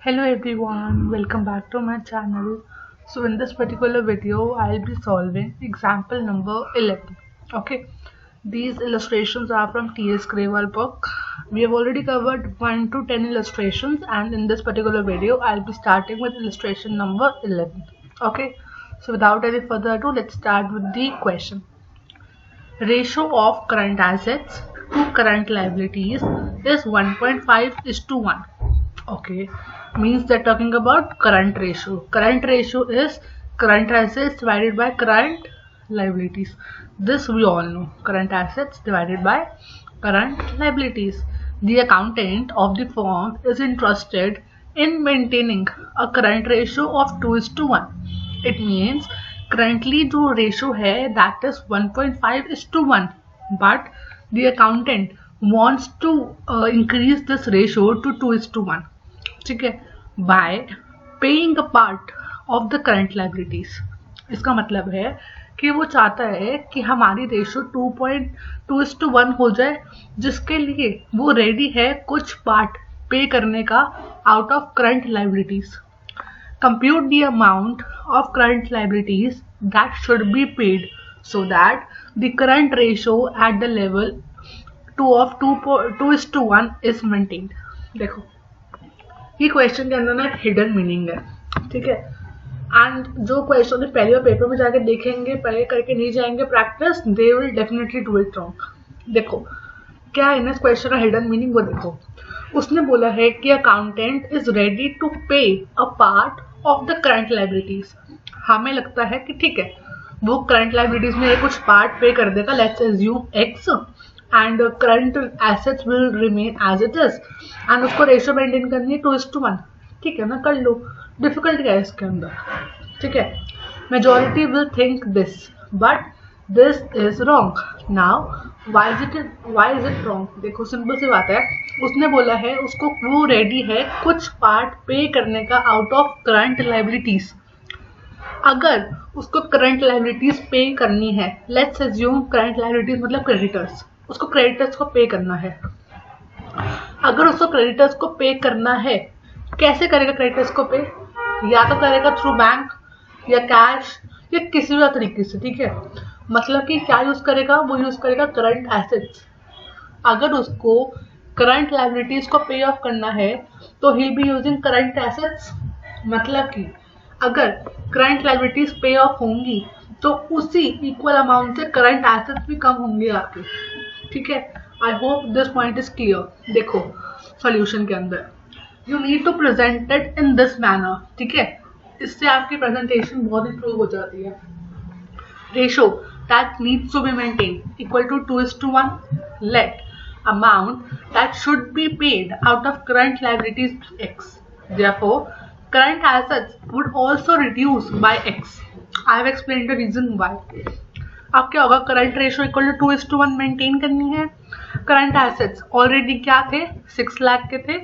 Hello everyone, welcome back to my channel. So in this particular video, I'll be solving example number 11. Okay, these illustrations are from T.S. Grewal book. We have already covered 1 to 10 illustrations, and in this particular video, I'll be starting with illustration number 11. Okay, so without any further ado, let's start with the question. Ratio of current assets to current liabilities is 1.5:1. Okay, means they're talking about current ratio. Current ratio is current assets divided by current liabilities. This we all know. Current assets divided by current liabilities. The accountant of the firm is interested in maintaining a current ratio of 2:1. It means currently जो ratio है that is 1.5:1, but the accountant wants to increase this ratio to 2:1. ठीक है, bye paying a part of the current liabilities. इसका मतलब है कि वो चाहता है कि हमारी रेशो 2.2:1 हो जाए, जिसके लिए वो रेडी है कुछ पार्ट पे करने का out of current liabilities. Compute the amount of current liabilities that should be paid so that the current ratio at the level 2:1 is maintained. देखो, ये क्वेश्चन के अंदर ना एक हिडन मीनिंग है, ठीक है. एंड जो क्वेश्चन पहले बार पेपर में जाके देखेंगे, पहले करके नहीं जाएंगे practice, they will definitely do it wrong. देखो क्या है ना इस क्वेश्चन का हिडन मीनिंग, वो देखो. उसने बोला है कि अकाउंटेंट इज रेडी टू पे a part of the current liabilities. हमें लगता है कि ठीक है, वो करंट लाइबिलिटीज में कुछ पार्ट पे कर देगा, let's assume x, and current assets will remain as it is, and उसको रेशियो मेंटेन करनी है 2:1. ठीक है ना, कर लो. डिफिकल्ट क्या है इसके अंदर, ठीक है. Majority will think this, but this is wrong. Now why is it wrong? देखो सिंपल सी बात है. उसने बोला है उसको वो रेडी है कुछ पार्ट पे करने का आउट ऑफ करंट लाइबिलिटीज. अगर उसको करंट लाइबिलिटीज पे करनी है, लेट्स अज्यूम करंट लाइबिलिटीज मतलब क्रेडिटर्स, उसको क्रेडिटर्स को पे करना है. अगर उसको क्रेडिटर्स को पे करना है, कैसे करेगा क्रेडिटर्स को पे? या तो करेगा थ्रू बैंक या कैश या किसी भी तरीके से, ठीक है. मतलब कि क्या यूज करेगा? वो यूज करेगा करंट एसेट्स. अगर उसको करंट लाइबिलिटीज को पे ऑफ करना है तो ही बी यूजिंग करंट एसेट्स. मतलब कि अगर करंट लाइबिलिटीज पे ऑफ होंगी तो उसी इक्वल अमाउंट से करंट एसेट्स भी कम होंगे आपके, ठीक है. I hope this point is clear. देखो सॉल्यूशन के अंदर you need to present it in this manner, ठीक है. इससे आपकी प्रेजेंटेशन बहुत इंप्रूव हो जाती है. Ratio that needs to be maintain equal to 2:1. Let amount that should be paid out of current liabilities x. Therefore, current assets would also reduce by x. I have explained the reason why. अब क्या होगा? Current ratio equal to 2:1 maintain करनी है. Current assets already क्या थे? 6 लाख के थे.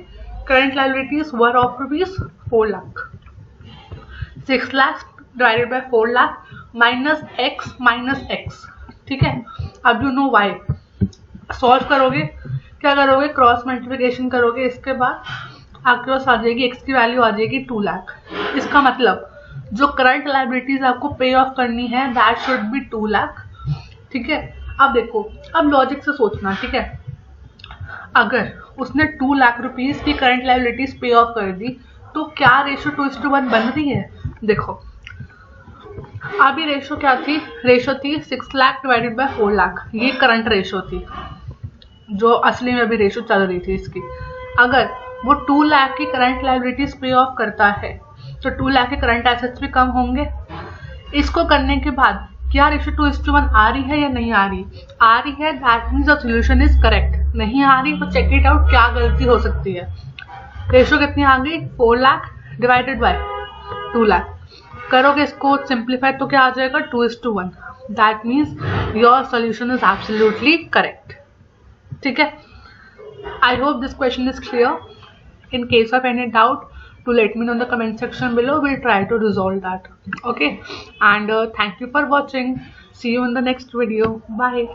Current liabilities were of rupees 4 lakh. 6 lakh divided by 4 lakh minus x, ठीक है. अब यू नो वाई. सॉल्व करोगे, क्या करोगे? क्रॉस मल्टीप्लिकेशन करोगे. इसके बाद आपके पास आ जाएगी एक्स की वैल्यू आ जाएगी 2 लाख. इसका मतलब जो करंट लाइबिलिटीज आपको पे ऑफ करनी है दैट शुड बी 2 लाख, ठीक है. अब देखो, अब लॉजिक से सोचना, ठीक है. अगर उसने 2 लाख रुपीज की करंट लाइबिलिटीज पे ऑफ कर दी तो क्या रेशो 2:1 बन रही है? देखो अभी रेशो क्या थी? रेशो थी 6 लाख डिवाइडेड बाय 4 लाख. ये करंट रेशो थी जो असली में अभी रेशो चल रही थी इसकी. अगर वो 2 लाख की करंट लाइबिलिटीज पे ऑफ करता है तो 2 लाख के करंट एसेट्स भी कम होंगे. इसको करने के बाद क्या रेशो 2:1 आ रही है या नहीं आ रही? आ रही है. That means the solution is correct. नहीं आ रही तो चेक इट आउट, क्या गलती हो सकती है. रेशो कितनी आ गई? 4 लाख डिवाइडेड बाय 2 लाख. करोगे इसको सिंप्लीफाई तो क्या आ जाएगा? 2:1. That means your solution is absolutely correct, ठीक है. I hope this question is clear. In case of any doubt, to let me know in the comment section below. We'll try to resolve that. Okay, and thank you for watching. See you in the next video. Bye.